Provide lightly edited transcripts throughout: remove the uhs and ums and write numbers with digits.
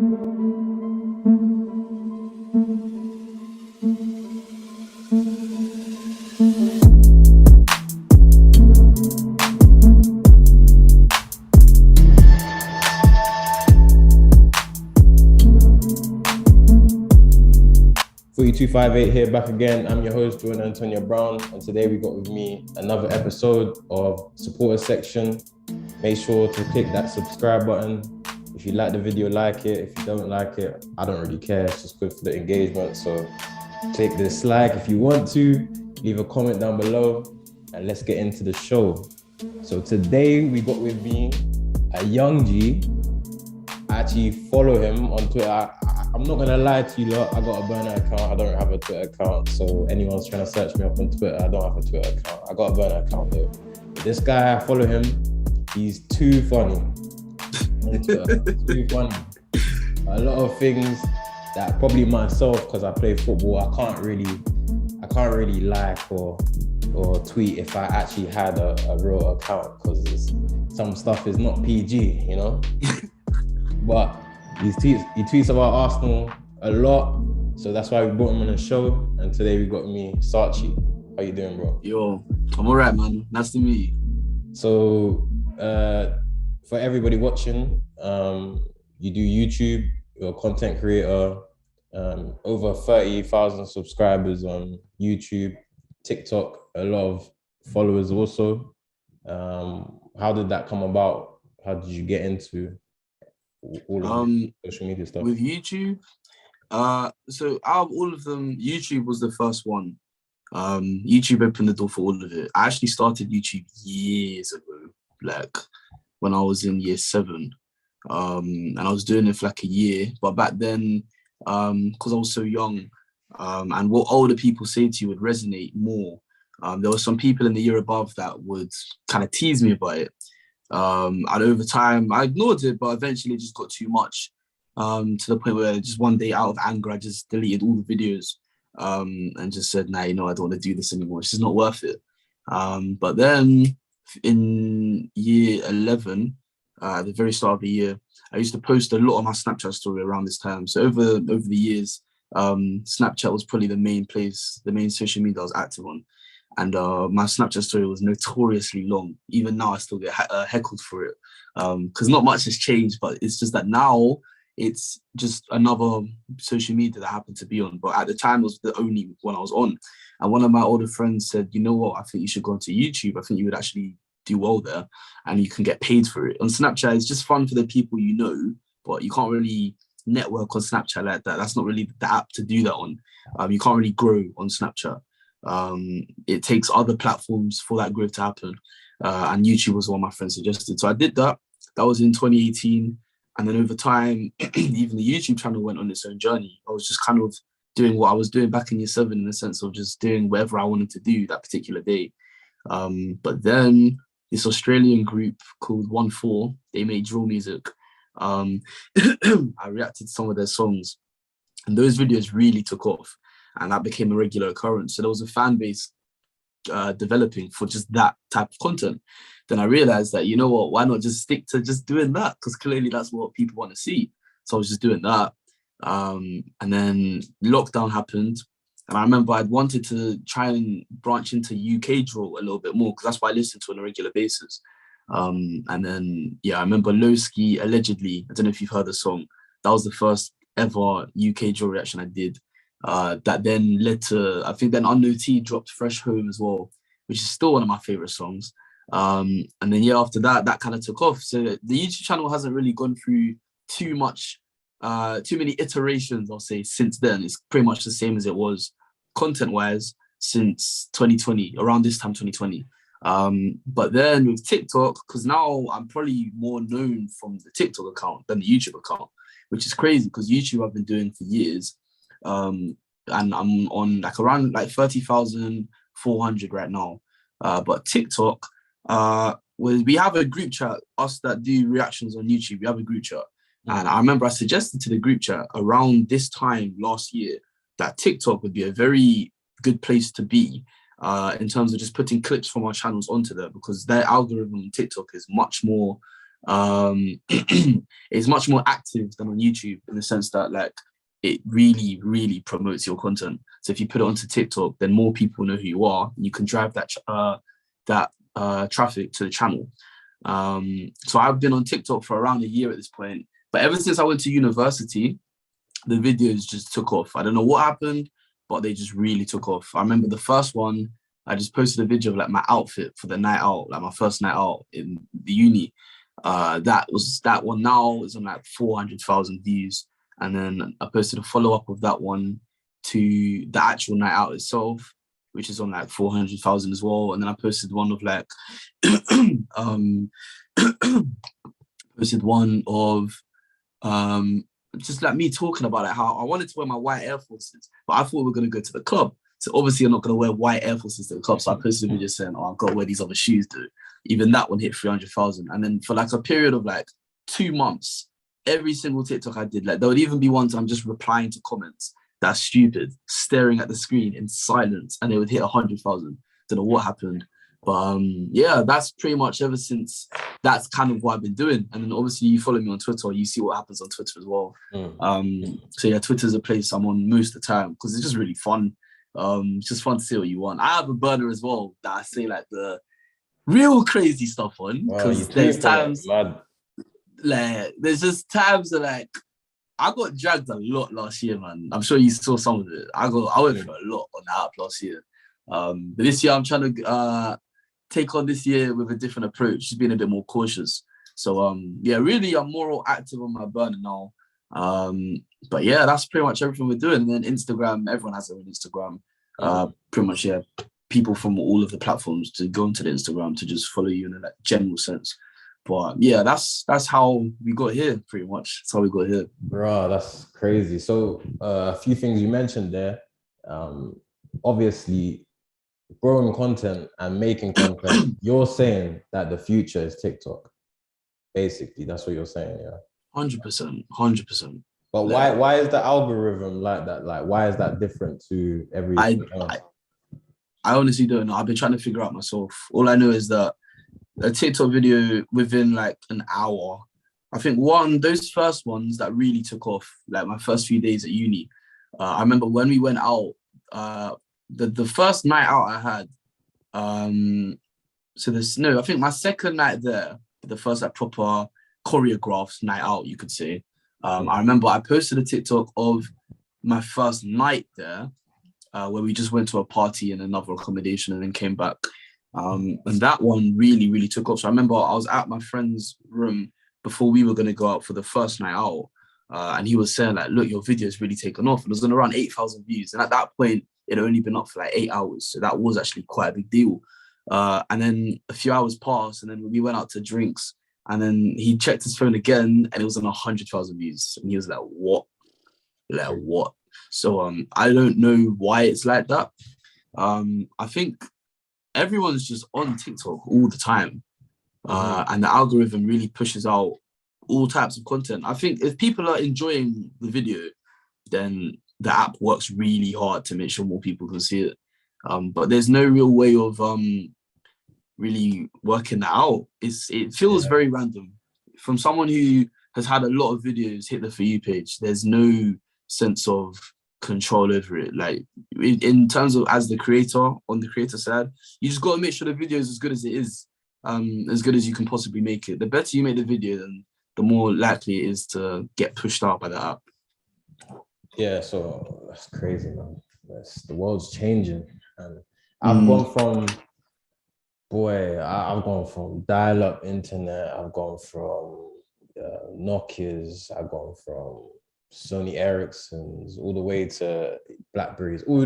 FOOTY258 here back again. I'm your host, Jordan Antonio Brown, and today we got with me another episode of Supporter Section. Make sure to click that subscribe button. If you like the video, like it. If you don't like it, I don't really care. It's just good for the engagement. So click the dislike if you want to. Leave a comment down below, and let's get into the show. So today we got with me a young G. I actually follow him on Twitter. I'm not gonna lie to you lot, I got a burner account. I don't have a Twitter account. So anyone's trying to search me up on Twitter, I don't have a Twitter account. I got a burner account though. But this guy, I follow him. He's too funny. Too funny. A lot of things that probably myself, because I play football, I can't really like or tweet if I actually had a real account, because some stuff is not PG, you know? But he tweets about Arsenal a lot, so that's why we brought him on the show. And today we got me, Sarchie. How you doing, bro? Yo, I'm alright, man. Nice to meet you. So, for everybody watching, you do YouTube, you're a content creator, over 30,000 subscribers on YouTube, TikTok, a lot of followers also. How did that come about? How did you get into all of social media stuff? With YouTube, so out of all of them, YouTube was the first one. YouTube opened the door for all of it. I actually started YouTube years ago, like when I was in year 7, and I was doing it for like a year. But back then, because I was so young, and what older people say to you would resonate more. There were some people in the year above that would kind of tease me about it. And over time, I ignored it, but eventually it just got too much, to the point where just one day, out of anger, I just deleted all the videos, and just said, nah, I don't want to do this anymore. It's just not worth it. But then in year 11, at the very start of the year, I used to post a lot of my Snapchat story around this time. So over the years, Snapchat was probably the main social media I was active on. And my Snapchat story was notoriously long. Even now, I still get heckled for it, because not much has changed, but it's just that now it's just another social media that I happen to be on. But at the time, it was the only one I was on. And one of my older friends said, you know what, I think you should go onto YouTube. I think you would actually do well there, and you can get paid for it. On Snapchat, it's just fun for the people you know, but you can't really network on Snapchat like that. That's not really the app to do that on. You can't really grow on Snapchat. It takes other platforms for that growth to happen, and YouTube was what my friend suggested. So I did that. That was in 2018, and then over time, even the YouTube channel went on its own journey. I was just kind of doing what I was doing back in year 7, in the sense of just doing whatever I wanted to do that particular day. But then this Australian group called 1-4, they made drill music. I reacted to some of their songs, and those videos really took off. And that became a regular occurrence. So there was a fan base developing for just that type of content. Then I realized that, you know what, why not just stick to just doing that? Because clearly that's what people want to see. So I was just doing that. And then lockdown happened. And I remember I'd wanted to try and branch into UK drill a little bit more, because that's what I listened to on a regular basis. And then, I remember Lowski, Allegedly, I don't know if you've heard the song. That was the first ever UK drill reaction I did. That then led to, I think then Unknown T dropped Fresh Home as well, which is still one of my favorite songs. And then after that, that kind of took off. So the YouTube channel hasn't really gone through too many iterations, I'll say, since then. It's pretty much the same as it was content-wise since 2020, around this time, 2020. But then with TikTok, because now I'm probably more known from the TikTok account than the YouTube account, which is crazy, because YouTube I've been doing for years. And I'm on around 30,400 right now. But TikTok, we have a group chat, us that do reactions on YouTube, we have a group chat. And I remember I suggested to the group chat around this time last year that TikTok would be a very good place to be, in terms of just putting clips from our channels onto there, because their algorithm on TikTok is much more It's much more active than on YouTube in the sense that like it really, really promotes your content. So if you put it onto TikTok, then more people know who you are, and you can drive that traffic to the channel. So I've been on TikTok for around a year at this point, but ever since I went to university, the videos just took off. I don't know what happened, but they just really took off. I remember the first one, I just posted a video of like my outfit for the night out, like my first night out in the uni. That one now is on like 400,000 views. And then I posted a follow-up of that one to the actual night out itself, which is on like 400,000 as well. And then I posted one of like posted one of just like me talking about like how I wanted to wear my white Air Forces, but I thought we were going to go to the club. So obviously I'm not going to wear white Air Forces to the club. So I posted a video saying, oh, I've got to wear these other shoes, dude. Even that one hit 300,000. And then for like a period of like 2 months, every single TikTok I did, like there would even be ones I'm just replying to comments that's stupid, staring at the screen in silence, and it would hit 100,000. Don't know what happened. But yeah, that's pretty much ever since, that's kind of what I've been doing. And then obviously you follow me on Twitter, you see what happens on Twitter as well. So yeah, Twitter's a place I'm on most of the time because it's just really fun. It's just fun to see what you want. I have a burner as well that I say like the real crazy stuff on, because there's times like there's just times that like I got dragged a lot last year, man. I'm sure you saw some of it. I went through a lot on the app last year. But this year I'm trying to take on this year with a different approach, just being a bit more cautious. So yeah, really I'm more active on my burner now. But yeah, that's pretty much everything we're doing. And then Instagram, everyone has their own Instagram. Pretty much, yeah, people from all of the platforms to go into the Instagram to just follow you in a like, general sense. But yeah, that's how we got here, pretty much. That's how we got here. Bro, that's crazy. So a few things you mentioned there. Obviously, growing content and making content, you're saying that the future is TikTok. Basically, that's what you're saying, yeah. 100%, 100%. But why is the algorithm like that? Like, why is that different to everything else? I honestly don't know. I've been trying to figure out myself. All I know is that a TikTok video within like an hour, I think those first ones that really took off, like my first few days at uni. I remember when we went out, the first night out I had, I think my second night there, the first like proper choreographed night out, you could say. I remember I posted a TikTok of my first night there, where we just went to a party in another accommodation and then came back. And that one really, really took off. So I remember I was at my friend's room before we were going to go out for the first night out. And he was saying like, look, your video's really taken off. And it was on around 8,000 views. And at that point, it had only been up for like 8 hours. So that was actually quite a big deal. And then a few hours passed and then we went out to drinks. And then he checked his phone again and it was on 100,000 views. And he was like, what? Like, what? So I don't know why it's like that. I think everyone's just on TikTok all the time. And the algorithm really pushes out all types of content. I think if people are enjoying the video, then the app works really hard to make sure more people can see it. But there's no real way of really working that out. It feels very random. From someone who has had a lot of videos hit the For You page, there's no sense of control over it. Like in terms of as the creator, on the creator side, you just got to make sure the video is as good as it is, as good as you can possibly make it. The better you make the video, then the more likely it is to get pushed out by the app. Yeah, so that's crazy, man. The world's changing, and I've gone from dial-up internet. I've gone from Nokias. I've gone from Sony Ericssons all the way to Blackberries. All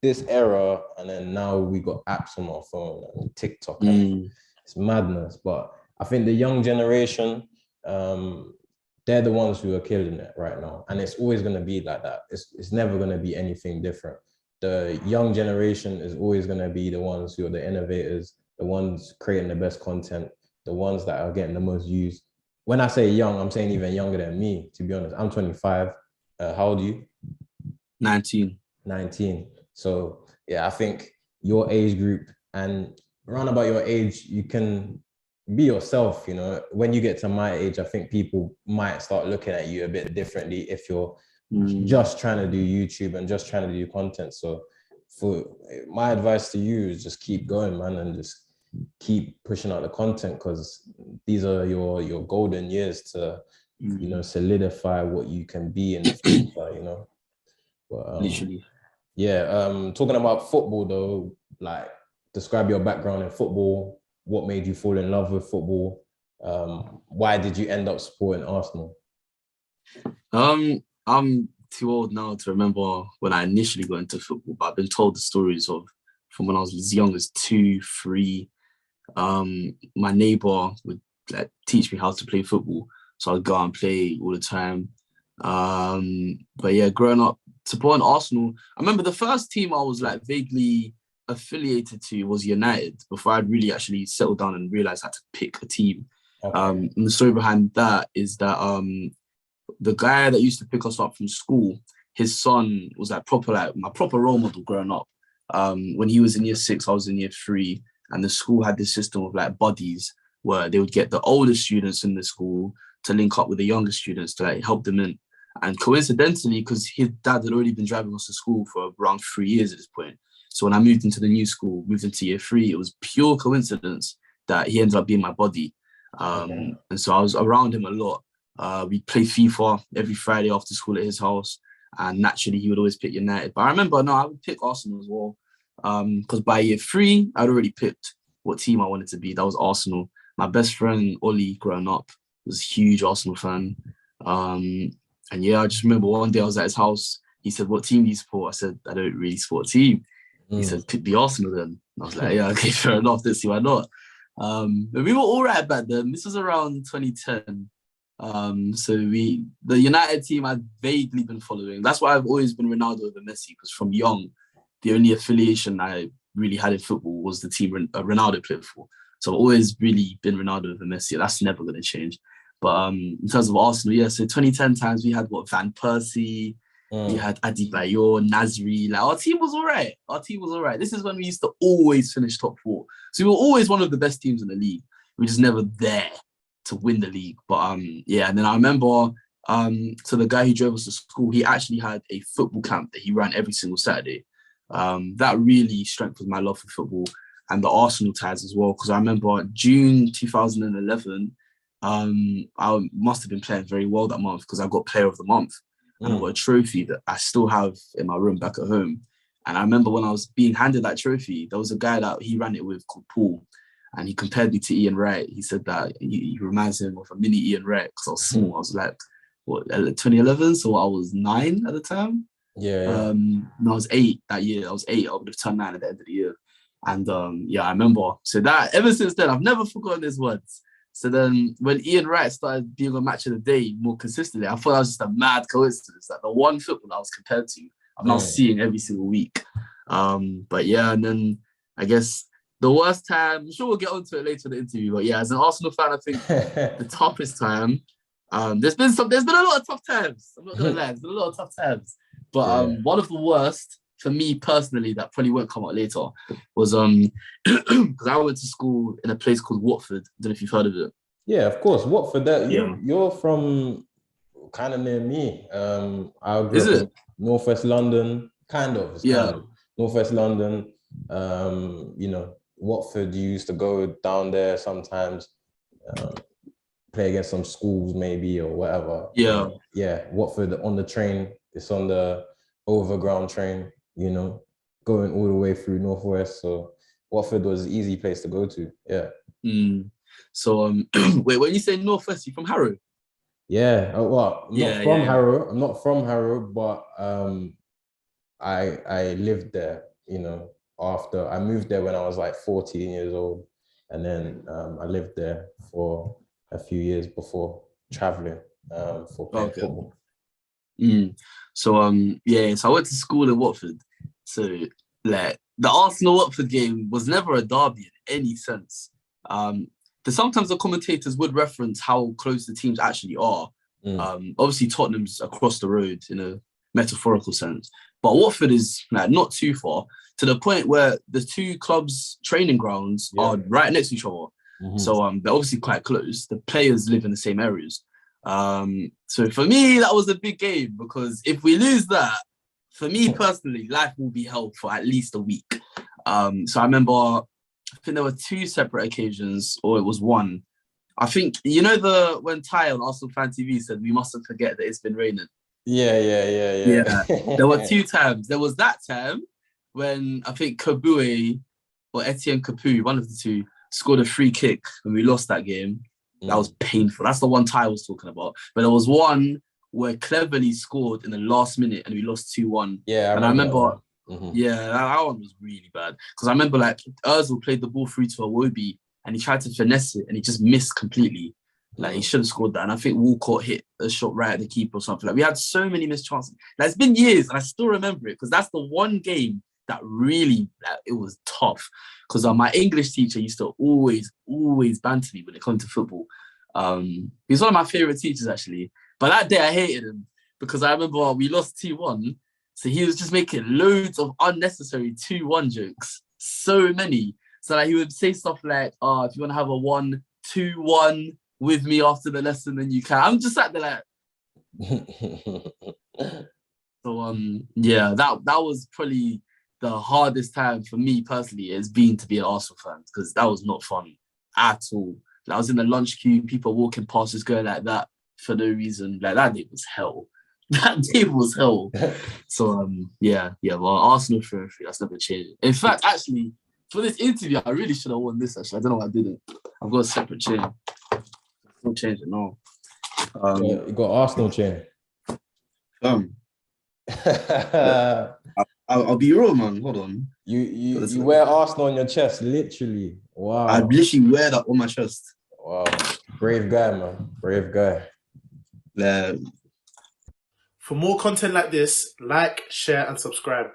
this era, and then now we got apps on our phone and TikTok. And it's madness. But I think the young generation, they're the ones who are killing it right now. And it's always going to be like that. It's never going to be anything different. The young generation is always going to be the ones who are the innovators, the ones creating the best content, the ones that are getting the most views. When I say young, I'm saying even younger than me, to be honest. I'm 25. How old are you? 19. 19. So yeah, I think your age group and around about your age, you can be yourself, you know. When you get to my age, I think people might start looking at you a bit differently if you're just trying to do YouTube and just trying to do content. So for my advice to you is just keep going, man, and just keep pushing out the content, because these are your golden years to, you know, solidify what you can be in the future, you know. But Literally. yeah, talking about football though, like describe your background in football. What made you fall in love with football? Why did you end up supporting Arsenal? I'm too old now to remember when I initially got into football, but I've been told the stories of from when I was as young as 2, 3. My neighbor would like teach me how to play football, so I'd go out and play all the time. But yeah, growing up supporting Arsenal, I remember the first team I was like vaguely affiliated to was United before I'd really actually settled down and realized I had to pick a team. Okay. And the story behind that is that the guy that used to pick us up from school, his son was like my proper role model growing up. When he was in year 6, I was in year 3, and the school had this system of like buddies where they would get the older students in the school to link up with the younger students to like help them in. And coincidentally, because his dad had already been driving us to school for around 3 years at this point. So when I moved into the new school, moved into year 3, it was pure coincidence that he ended up being my buddy. And so I was around him a lot. We'd play FIFA every Friday after school at his house. And naturally, he would always pick United. But I remember, no, I would pick Arsenal as well. Because by year 3, I'd already picked what team I wanted to be. That was Arsenal. My best friend, Ollie, growing up, was a huge Arsenal fan. And yeah, I just remember one day I was at his house. He said, "What team do you support?" I said, "I don't really support a team." He said, "Pick the Arsenal then." And I was like, "Yeah, okay, fair enough. Let's see why not." But we were all right back then. This was around 2010. So the United team I'd vaguely been following. That's why I've always been Ronaldo over Messi, because from young, the only affiliation I really had in football was the team Ronaldo played for. So I've always really been Ronaldo over Messi. That's never going to change. But in terms of Arsenal, yeah, so 2010 times we had Van Persie, we had Adebayor, Nasri. Like our team was all right. This is when we used to always finish top 4. So we were always one of the best teams in the league. We were just never there to win the league. But yeah, and then I remember so the guy who drove us to school, he actually had a football camp that he ran every single Saturday. That really strengthened my love for football and the Arsenal ties as well. Because I remember June 2011, I must have been playing very well that month because I got Player of the Month. And I got a trophy that I still have in my room back at home. And I remember when I was being handed that trophy, there was a guy that he ran it with called Paul. And he compared me to Ian Wright. He said that he reminds him of a mini Ian Wright because I was small. I was like, what, 2011? So I was 9 at the time. Yeah. No, I was 8 that year. I was 8. I would have turned 9 at the end of the year. And yeah, I remember. So that ever since then, I've never forgotten his words. So then when Ian Wright started being on Match of the Day more consistently, I thought that was just a mad coincidence. Like the one football I was compared to, I'm now seeing every single week. But yeah, and then I guess the worst time, I'm sure we'll get onto it later in the interview, but yeah, as an Arsenal fan, I think the toughest time, there's been a lot of tough times. I'm not gonna lie, there's been a lot of tough times. But one of the worst for me personally, that probably won't come out later, was because I went to school in a place called Watford. I don't know if you've heard of it. Yeah, of course. Watford, you're from kind of near me. I grew up in Northwest London, kind of. Northwest London. You know, Watford, you used to go down there sometimes, play against some schools maybe or whatever. Yeah, Watford on the train. It's on the overground train, you know, going all the way through Northwest. So Watford was an easy place to go to. Yeah. So wait, when you say Northwest, you from Harrow? Yeah. Well, I'm not from Harrow. I'm not from Harrow, but I lived there, you know, after I moved there when I was like 14 years old. And then I lived there for a few years before traveling for playing football. So yeah, so I went to school in Watford. So like the Arsenal-Watford game was never a derby in any sense. Sometimes the commentators would reference how close the teams actually are. Obviously Tottenham's across the road in a metaphorical sense, but Watford is like not too far, to the point where the two clubs' training grounds are right next to each other. So they're obviously quite close. The players live in the same areas. So for me, that was a big game because if we lose that, for me personally, life will be hell for at least a week. So I remember, I think there were 2 separate occasions, or it was one. I think, you know, when Ty on Arsenal Fan TV said, we mustn't forget that it's been raining. Yeah. There were 2 times. There was that time when I think Kabue or Etienne Capu, one of the 2, scored a free kick and we lost that game. That was painful. That's the one Ty was talking about. But there was one where Cleverly scored in the last minute and we lost 2-1. Yeah, I remember yeah, that one was really bad. Because I remember like Ozil played the ball through to Iwobi and he tried to finesse it and he just missed completely. Like he should have scored that. And I think Walcott hit a shot right at the keeper or something. Like we had so many missed chances. Like, it's been years and I still remember it because that's the one game that really, it was tough. Because my English teacher used to always banter me when it comes to football. He's one of my favourite teachers actually. But that day I hated him because I remember we lost 2-1. So he was just making loads of unnecessary 2-1 jokes. So many. So like he would say stuff like, if you want to have a 1-2-1 with me after the lesson, then you can. I'm just sat there like... So yeah, that was probably the hardest time for me personally has been to be an Arsenal fan because that was not fun at all. Like, I was in the lunch queue, people walking past just going like that for no reason. Like that day was hell. That day was hell. So well, Arsenal for that's never changed. In fact, actually, for this interview, I really should have won this. Actually, I don't know why I didn't. I've got a separate chain. No change it, no. You got Arsenal chain. I'll be real, man. Hold on. You wear Arsenal on your chest, literally. Wow. I literally wear that on my chest. Wow. Brave guy, man. Brave guy. Yeah. For more content like this, like, share, and subscribe.